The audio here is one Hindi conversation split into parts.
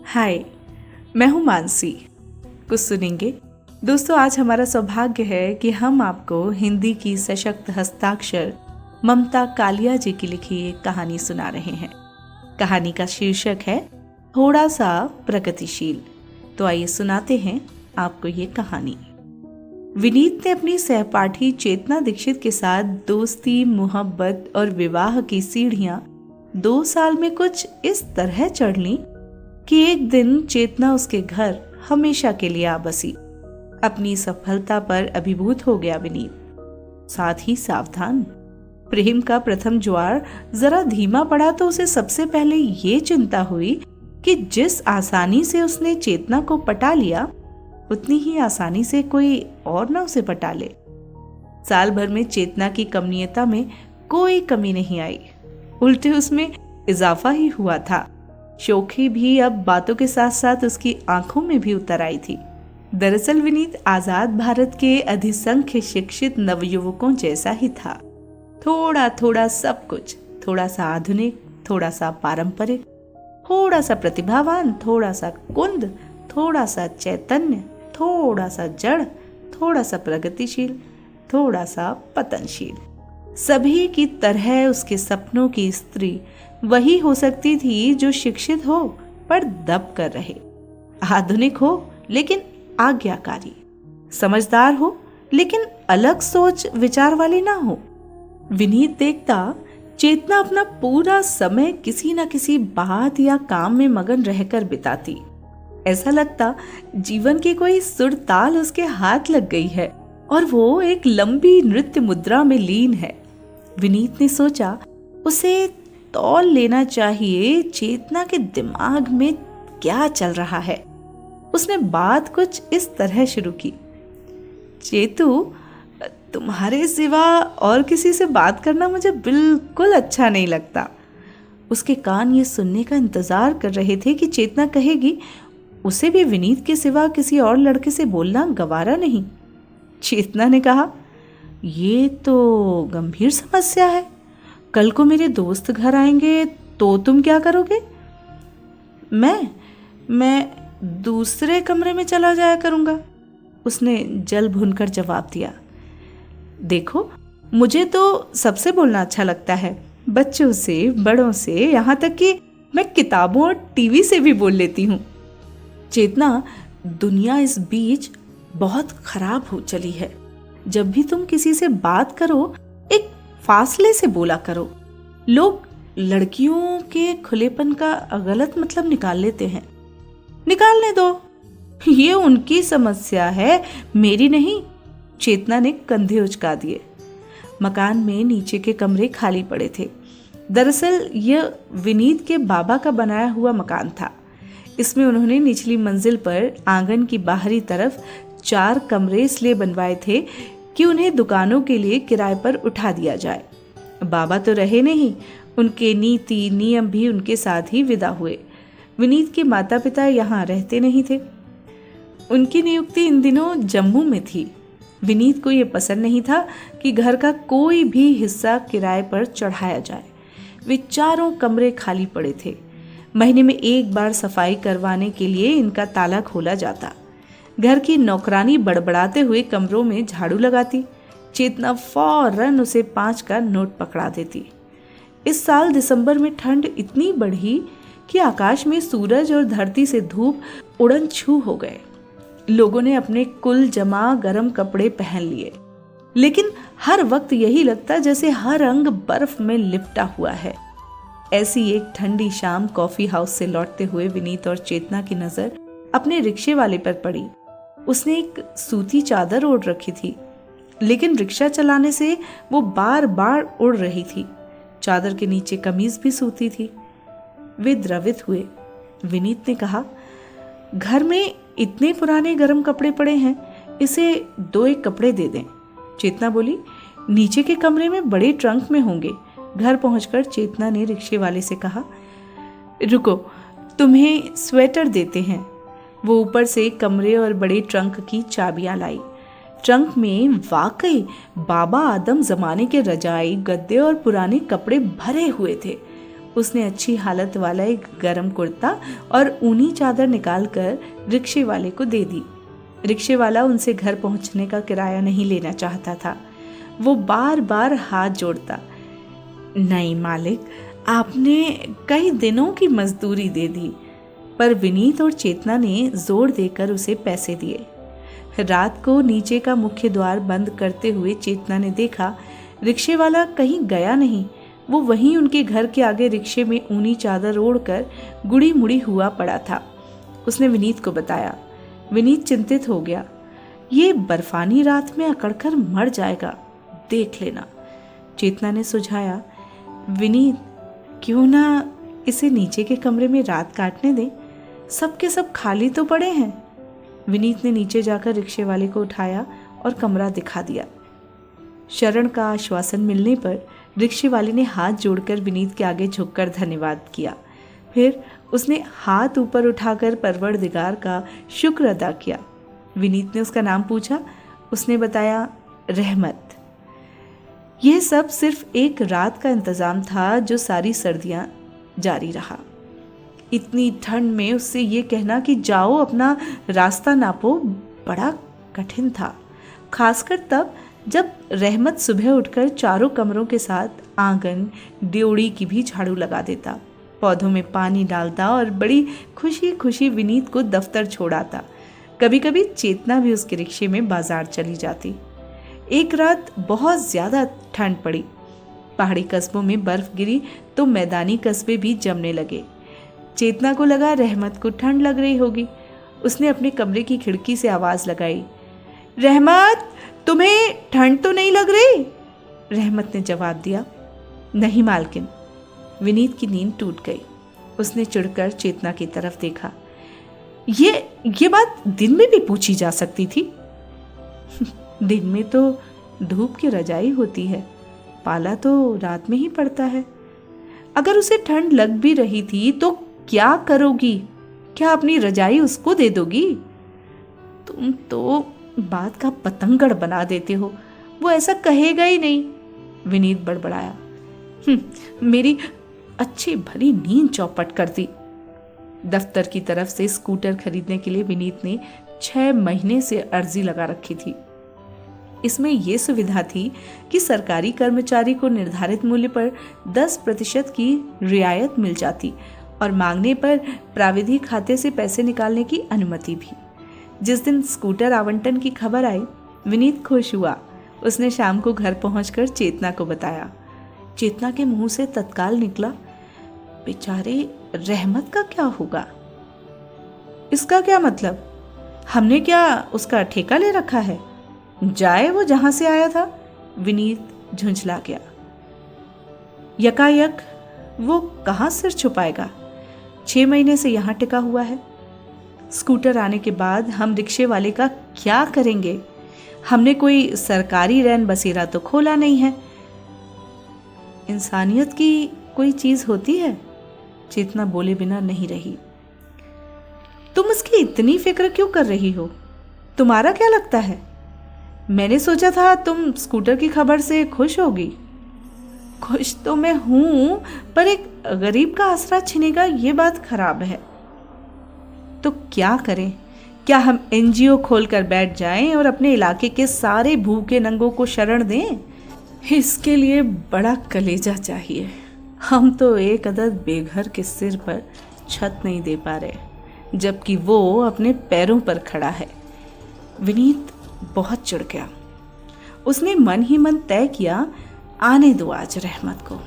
हाय, मैं हूँ मानसी। कुछ सुनेंगे दोस्तों। आज हमारा सौभाग्य है कि हम आपको हिंदी की सशक्त हस्ताक्षर ममता कालिया जी की लिखी एक कहानी सुना रहे हैं। कहानी का शीर्षक है थोड़ा सा प्रगतिशील। तो आइए सुनाते हैं आपको ये कहानी। विनीत ने अपनी सहपाठी चेतना दीक्षित के साथ दोस्ती, मोहब्बत और विवाह की सीढ़ियां 2 साल में कुछ इस तरह चढ़ ली कि एक दिन चेतना उसके घर हमेशा के लिए आ बसी। अपनी सफलता पर अभिभूत हो गया विनीत, साथ ही सावधान। प्रेम का प्रथम ज्वार जरा धीमा पड़ा तो उसे सबसे पहले ये चिंता हुई कि जिस आसानी से उसने चेतना को पटा लिया, उतनी ही आसानी से कोई और न उसे पटा ले। साल भर में चेतना की कमनीयता में कोई कमी नहीं आई, उल्टे उसमें इजाफा ही हुआ था। शोखी भी अब बातों के साथ साथ उसकी आंखों में भी उतर आई थी। दरअसल विनीत आजाद भारत के अधिसंख्य शिक्षित नवयुवकों जैसा ही था। थोड़ा थोड़ा सब कुछ, थोड़ा सा आधुनिक, थोड़ा सा पारंपरिक, थोड़ा सा प्रतिभावान, थोड़ा सा कुंद, थोड़ा सा चैतन्य, थोड़ा सा जड़, थोड़ा सा प्रगतिशील, थोड़ा सा पतनशील। सभी की तरह उसके सपनों की स्त्री वही हो सकती थी जो शिक्षित हो पर दब कर रहे, आधुनिक हो लेकिन आज्ञाकारी, समझदार हो लेकिन अलग सोच विचार वाली ना हो। विनीत देखता चेतना अपना पूरा समय किसी न किसी बात या काम में मगन रहकर बिताती। ऐसा लगता जीवन की कोई सुर ताल उसके हाथ लग गई है और वो एक लंबी नृत्य मुद्रा में लीन है। विनीत ने सोचा उसे तौल लेना चाहिए चेतना के दिमाग में क्या चल रहा है। उसने बात कुछ इस तरह शुरू की। चेतू, तुम्हारे सिवा और किसी से बात करना मुझे बिल्कुल अच्छा नहीं लगता। उसके कान ये सुनने का इंतजार कर रहे थे कि चेतना कहेगी उसे भी विनीत के सिवा किसी और लड़के से बोलना गवारा नहीं। चेतना ने कहा, ये तो गंभीर समस्या है। कल को मेरे दोस्त घर आएंगे तो तुम क्या करोगे? मैं दूसरे कमरे में चला जाया करूंगा, उसने जल भुनकर जवाब दिया। देखो, मुझे तो सबसे बोलना अच्छा लगता है, बच्चों से, बड़ों से, यहाँ तक कि मैं किताबों और टीवी से भी बोल लेती हूँ। चेतना, दुनिया इस बीच बहुत खराब हो चली है। जब भी तुम किसी से बात करो एक फासले से बोला करो। लोग लड़कियों के खुलेपन का गलत मतलब निकाल लेते हैं। निकालने दो, ये उनकी समस्या है, मेरी नहीं। चेतना ने कंधे उचका दिए। मकान में नीचे के कमरे खाली पड़े थे। दरअसल यह विनीत के बाबा का बनाया हुआ मकान था। इसमें उन्होंने निचली मंजिल पर आंगन की बाहरी तरफ 4 कमरे इसलिए बनवाए थे कि उन्हें दुकानों के लिए किराए पर उठा दिया जाए। बाबा तो रहे नहीं, उनके नीति नियम भी उनके साथ ही विदा हुए। विनीत के माता पिता यहाँ रहते नहीं थे। उनकी नियुक्ति इन दिनों जम्मू में थी। विनीत को ये पसंद नहीं था कि घर का कोई भी हिस्सा किराए पर चढ़ाया जाए। वे 4 कमरे खाली पड़े थे। महीने में एक बार सफाई करवाने के लिए इनका ताला खोला जाता। घर की नौकरानी बड़बड़ाते हुए कमरों में झाड़ू लगाती। चेतना फौरन उसे 5 का नोट पकड़ा देती। इस साल दिसंबर में ठंड इतनी बढ़ी कि आकाश में सूरज और धरती से धूप उड़न छू हो गए। लोगों ने अपने कुल जमा गर्म कपड़े पहन लिए, लेकिन हर वक्त यही लगता जैसे हर अंग बर्फ में लिपटा हुआ है। ऐसी एक ठंडी शाम कॉफी हाउस से लौटते हुए विनीत और चेतना की नजर अपने रिक्शे वाले पर पड़ी। उसने एक सूती चादर ओढ़ रखी थी, लेकिन रिक्शा चलाने से वो बार बार उड़ रही थी। चादर के नीचे कमीज भी सूती थी। वे द्रवित हुए। विनीत ने कहा, घर में इतने पुराने गर्म कपड़े पड़े हैं, इसे 2-1 कपड़े दे दें। चेतना बोली, नीचे के कमरे में बड़े ट्रंक में होंगे। घर पहुंचकर चेतना ने रिक्शे वाले से कहा, रुको, तुम्हें स्वेटर देते हैं। वो ऊपर से कमरे और बड़े ट्रंक की चाबियां लाई। ट्रंक में वाकई बाबा आदम जमाने के रजाई, गद्दे और पुराने कपड़े भरे हुए थे। उसने अच्छी हालत वाला एक गरम कुर्ता और ऊनी चादर निकालकर रिक्शे वाले को दे दी। रिक्शे वाला उनसे घर पहुंचने का किराया नहीं लेना चाहता था। वो बार बार हाथ जोड़ता, नहीं मालिक, आपने कई दिनों की मजदूरी दे दी। पर विनीत और चेतना ने जोर देकर उसे पैसे दिए। रात को नीचे का मुख्य द्वार बंद करते हुए चेतना ने देखा रिक्शे वाला कहीं गया नहीं। वो वहीं उनके घर के आगे रिक्शे में ऊनी चादर ओढ़कर गुड़ी मुड़ी हुआ पड़ा था। उसने विनीत को बताया। विनीत चिंतित हो गया। ये बर्फानी रात में अकड़कर मर जाएगा, देख लेना। चेतना ने सुझाया, विनीत, क्यों ना इसे नीचे के कमरे में रात काटने दें, सबके सब खाली तो पड़े हैं। विनीत ने नीचे जाकर रिक्शे वाले को उठाया और कमरा दिखा दिया। शरण का आश्वासन मिलने पर रिक्शे वाले ने हाथ जोड़कर विनीत के आगे झुककर धन्यवाद किया। फिर उसने हाथ ऊपर उठाकर परवरदिगार का शुक्र अदा किया। विनीत ने उसका नाम पूछा। उसने बताया, रहमत। यह सब सिर्फ एक रात का इंतजाम था जो सारी सर्दियां जारी रहा। इतनी ठंड में उससे ये कहना कि जाओ अपना रास्ता नापो बड़ा कठिन था, खासकर तब जब रहमत सुबह उठकर चारों कमरों के साथ आंगन ड्योढ़ी की भी झाड़ू लगा देता, पौधों में पानी डालता और बड़ी खुशी खुशी विनीत को दफ्तर छोड़ाता। कभी कभी चेतना भी उसके रिक्शे में बाजार चली जाती। एक रात बहुत ज़्यादा ठंड पड़ी। पहाड़ी कस्बों में बर्फ गिरी तो मैदानी कस्बे भी जमने लगे। चेतना को लगा रहमत को ठंड लग रही होगी। उसने अपने कमरे की खिड़की से आवाज़ लगाई, रहमत, तुम्हें ठंड तो नहीं लग रही? रहमत ने जवाब दिया, नहीं मालकिन। विनीत की नींद टूट गई। उसने चिढ़कर चेतना की तरफ देखा। ये बात दिन में भी पूछी जा सकती थी। दिन में तो धूप की रजाई होती है, पाला तो रात में ही पड़ता है। अगर उसे ठंड लग भी रही थी तो क्या करोगी? क्या अपनी रजाई उसको दे दोगी? तुम तो बात का पतंगड़ बना देते हो। वो ऐसा कहेगा ही नहीं, विनीत बड़बड़ाया। मेरी अच्छी भली नींद चौपट कर दी। दफ्तर की तरफ से स्कूटर खरीदने के लिए विनीत ने 6 महीने से अर्जी लगा रखी थी। इसमें यह सुविधा थी कि सरकारी कर्मचारी को निर्धारित मूल्य पर 10% की रियायत मिल जाती और मांगने पर प्राविधि खाते से पैसे निकालने की अनुमति भी। जिस दिन स्कूटर आवंटन की खबर आई, विनीत खुश हुआ। उसने शाम को घर पहुंचकर चेतना को बताया। चेतना के मुंह से तत्काल निकला, बेचारे रहमत का क्या होगा? इसका क्या मतलब? हमने क्या उसका ठेका ले रखा है? जाए वो जहां से आया था। विनीत झुंझला गया। यकायक वो कहां सिर छुपाएगा? 6 महीने से यहां टिका हुआ है। स्कूटर आने के बाद हम रिक्शे वाले का क्या करेंगे? हमने कोई सरकारी रैन बसेरा तो खोला नहीं है। इंसानियत की कोई चीज होती है? चेतना बोले बिना नहीं रही। तुम उसकी इतनी फिक्र क्यों कर रही हो? तुम्हारा क्या लगता है? मैंने सोचा था तुम स्कूटर की खबर से खुश होगी। खुश तो मैं हूं, पर एक गरीब का आसरा छिनेगा ये बात खराब है। तो क्या करें? क्या हम एनजीओ खोलकर बैठ जाएं और अपने इलाके के सारे भूखे नंगों को शरण दें? इसके लिए बड़ा कलेजा चाहिए। हम तो एक अदद बेघर के सिर पर छत नहीं दे पा रहे, जबकि वो अपने पैरों पर खड़ा है। विनीत बहुत चिढ़ गया। उसने मन ही मन तय किया, आने दो आज रहमत को।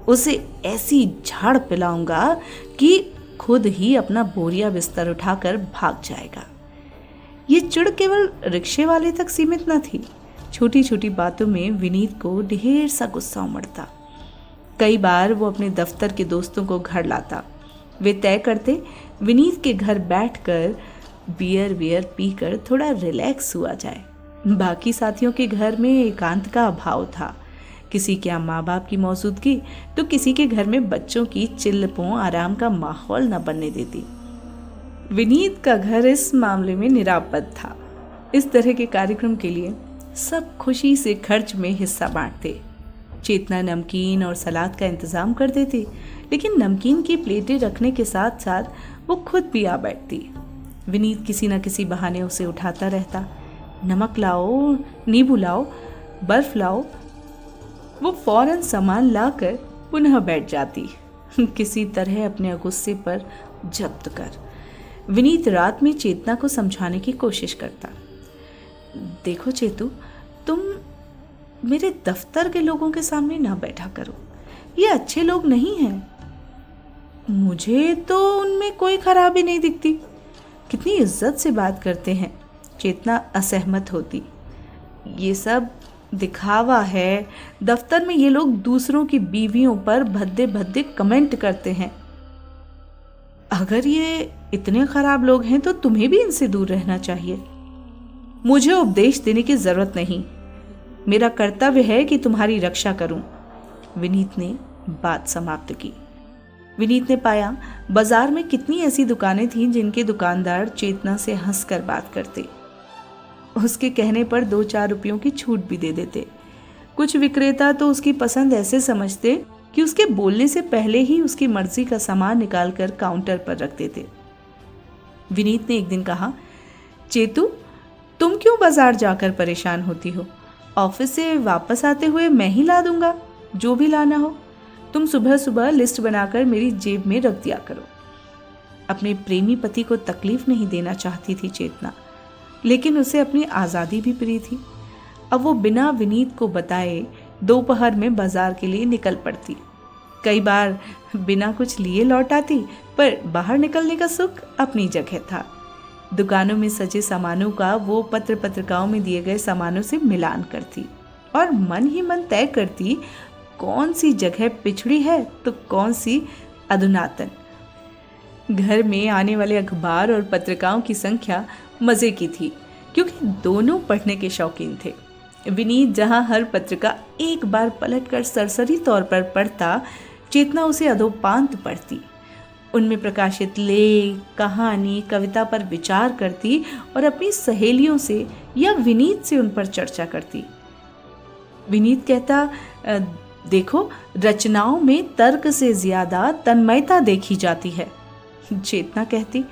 उसे ऐसी झाड़ पिलाऊंगा कि खुद ही अपना बोरिया बिस्तर उठाकर भाग जाएगा। ये चिढ़ केवल रिक्शे वाले तक सीमित न थी। छोटी छोटी बातों में विनीत को ढेर सा गुस्सा उमड़ता। कई बार वो अपने दफ्तर के दोस्तों को घर लाता। वे तय करते विनीत के घर बैठकर बियर पीकर थोड़ा रिलैक्स हुआ जाए। बाकी साथियों के घर में एकांत का अभाव था। किसी के यहाँ माँ बाप की मौजूदगी तो किसी के घर में बच्चों की चिल्लपों आराम का माहौल न बनने देती। विनीत का घर इस मामले में निरापद था। इस तरह के कार्यक्रम के लिए सब खुशी से खर्च में हिस्सा बांटते। चेतना नमकीन और सलाद का इंतज़ाम कर देती, लेकिन नमकीन की प्लेटें रखने के साथ साथ वो खुद भी आ बैठती। विनीत किसी न किसी बहाने उसे उठाता रहता, नमक लाओ, नींबू लाओ, बर्फ लाओ। वो फौरन सामान लाकर पुनः बैठ जाती, किसी तरह अपने गुस्से पर जब्त कर। विनीत रात में चेतना को समझाने की कोशिश करता, देखो चेतू, तुम मेरे दफ्तर के लोगों के सामने ना बैठा करो, ये अच्छे लोग नहीं हैं। मुझे तो उनमें कोई खराबी नहीं दिखती, कितनी इज्जत से बात करते हैं। चेतना असहमत होती, ये सब दिखावा है, दफ्तर में ये लोग दूसरों की बीवियों पर भद्दे भद्दे कमेंट करते हैं। अगर ये इतने खराब लोग हैं तो तुम्हें भी इनसे दूर रहना चाहिए। मुझे उपदेश देने की जरूरत नहीं, मेरा कर्तव्य है कि तुम्हारी रक्षा करूं। विनीत ने बात समाप्त की। विनीत ने पाया बाजार में कितनी ऐसी दुकानें थीं जिनके दुकानदार चेतना से हंसकर बात करते, उसके कहने पर 2-4 रुपयों की छूट भी दे देते। कुछ विक्रेता तो उसकी पसंद ऐसे समझते कि उसके बोलने से पहले ही उसकी मर्जी का सामान निकालकर काउंटर पर रख देते। विनीत ने एक दिन कहा, चेतू, तुम क्यों बाजार जाकर परेशान होती हो? ऑफिस से वापस आते हुए मैं ही ला दूंगा जो भी लाना हो। तुम सुबह सुबह लिस्ट बनाकर मेरी जेब में रख दिया करो। अपने प्रेमी पति को तकलीफ नहीं देना चाहती थी चेतना, लेकिन उसे अपनी आज़ादी भी प्रिय थी। अब वो बिना विनीत को बताए दोपहर में बाजार के लिए निकल पड़ती। कई बार बिना कुछ लिए लौट आती, पर बाहर निकलने का सुख अपनी जगह था। दुकानों में सजे सामानों का वो पत्र पत्रिकाओं में दिए गए सामानों से मिलान करती और मन ही मन तय करती कौन सी जगह पिछड़ी है तो कौन सी अधुनातन। घर में आने वाले अखबार और पत्रिकाओं की संख्या मज़े की थी, क्योंकि दोनों पढ़ने के शौकीन थे। विनीत जहां हर पत्रिका एक बार पलटकर सरसरी तौर पर पढ़ता, चेतना उसे अधोपांत पढ़ती। उनमें प्रकाशित लेख, कहानी, कविता पर विचार करती और अपनी सहेलियों से या विनीत से उन पर चर्चा करती। विनीत कहता, देखो, रचनाओं में तर्क से ज्यादा तन्मयता देखी जाती है। चेतना कहती,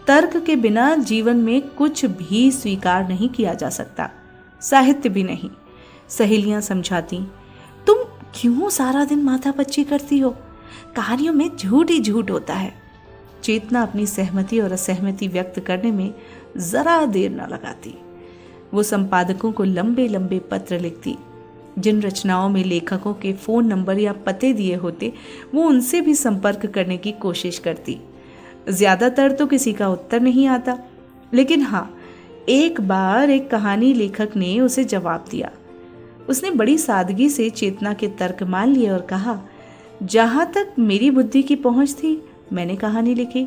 तर्क के बिना जीवन में कुछ भी स्वीकार नहीं किया जा सकता, साहित्य भी नहीं। सहेलियां समझाती, तुम क्यों सारा दिन माथापच्ची करती हो? कहानियों में झूठ ही झूठ होता है। चेतना अपनी सहमति और असहमति व्यक्त करने में जरा देर न लगाती। वो संपादकों को लंबे लंबे पत्र लिखती। जिन रचनाओं में लेखकों के फोन नंबर या पते दिए होते, वो उनसे भी संपर्क करने की कोशिश करती। ज्यादातर तो किसी का उत्तर नहीं आता, लेकिन हाँ, एक बार एक कहानी लेखक ने उसे जवाब दिया। उसने बड़ी सादगी से चेतना के तर्क मान लिए और कहा, जहाँ तक मेरी बुद्धि की पहुँच थी मैंने कहानी लिखी,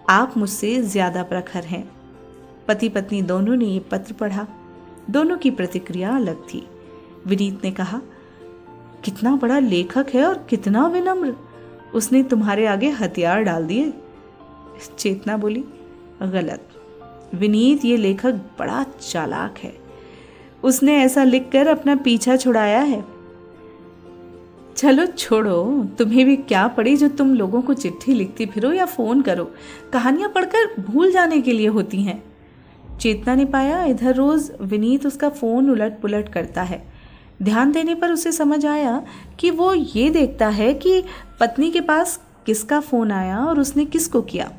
आप मुझसे ज्यादा प्रखर हैं। पति पत्नी दोनों ने ये पत्र पढ़ा। दोनों की प्रतिक्रिया अलग थी। विनीत ने कहा, कितना बड़ा लेखक है और कितना विनम्र, उसने तुम्हारे आगे हथियार डाल दिए। चेतना बोली, गलत। विनीत, ये लेखक बड़ा चालाक है, उसने ऐसा लिखकर अपना पीछा छुड़ाया है। चलो छोड़ो, तुम्हें भी क्या पड़ी जो तुम लोगों को चिट्ठी लिखती फिरो या फोन करो, कहानियां पढ़कर भूल जाने के लिए होती हैं। चेतना ने पाया इधर रोज विनीत उसका फोन उलट पुलट करता है। ध्यान देने पर उसे समझ आया कि वो ये देखता है कि पत्नी के पास किसका फोन आया और उसने किसको किया।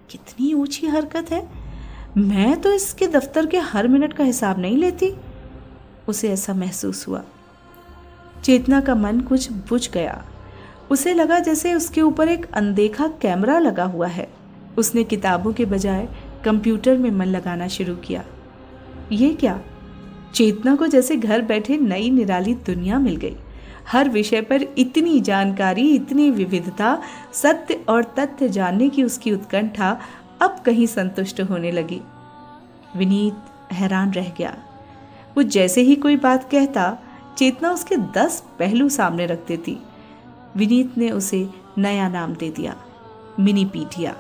कितनी ऊंची हरकत है, मैं तो इसके दफ्तर के हर मिनट का हिसाब नहीं लेती। उसे ऐसा महसूस हुआ। चेतना का मन कुछ बुझ गया। उसे लगा जैसे उसके ऊपर एक अनदेखा कैमरा लगा हुआ है। उसने किताबों के बजाय कंप्यूटर में मन लगाना शुरू किया। ये क्या? चेतना को जैसे घर बैठे नई निराली दुनिया मिल गई। हर विषय पर इतनी जानकारी, इतनी विविधता, सत्य और तथ्य जानने की उसकी उत्कंठा अब कहीं संतुष्ट होने लगी। विनीत हैरान रह गया। वो जैसे ही कोई बात कहता, चेतना उसके 10 पहलू सामने रख देती। विनीत ने उसे नया नाम दे दिया, मिनी पीठिया।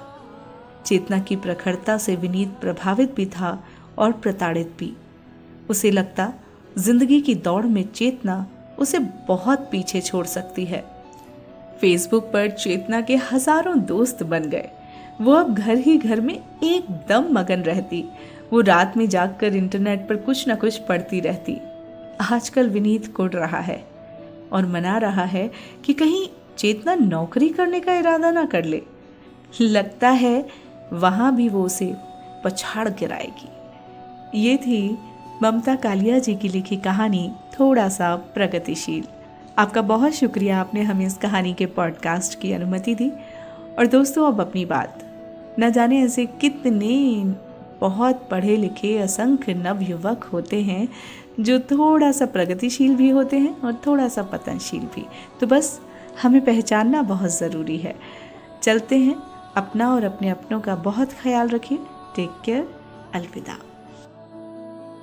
चेतना की प्रखरता से विनीत प्रभावित भी था और प्रताड़ित भी। उसे लगता जिंदगी की दौड़ में चेतना उसे बहुत पीछे छोड़ सकती है। फेसबुक पर चेतना के हजारों दोस्त बन गए। वो अब घर ही घर में एकदम मगन रहती। वो रात में जागकर इंटरनेट पर कुछ न कुछ पढ़ती रहती। आजकल विनीत कुढ़ रहा है और मना रहा है कि कहीं चेतना नौकरी करने का इरादा ना कर ले। लगता है वहां भी वो उसे पछाड़ गिराएगी। ये थी ममता कालिया जी की लिखी कहानी थोड़ा सा प्रगतिशील। आपका बहुत शुक्रिया, आपने हमें इस कहानी के पॉडकास्ट की अनुमति दी। और दोस्तों, अब अपनी बात, न जाने ऐसे कितने बहुत पढ़े लिखे असंख्य नवयुवक होते हैं जो थोड़ा सा प्रगतिशील भी होते हैं और थोड़ा सा पतनशील भी। तो बस हमें पहचानना बहुत ज़रूरी है। चलते हैं, अपना और अपने अपनों का बहुत ख्याल रखिए। टेक केयर, अलविदा।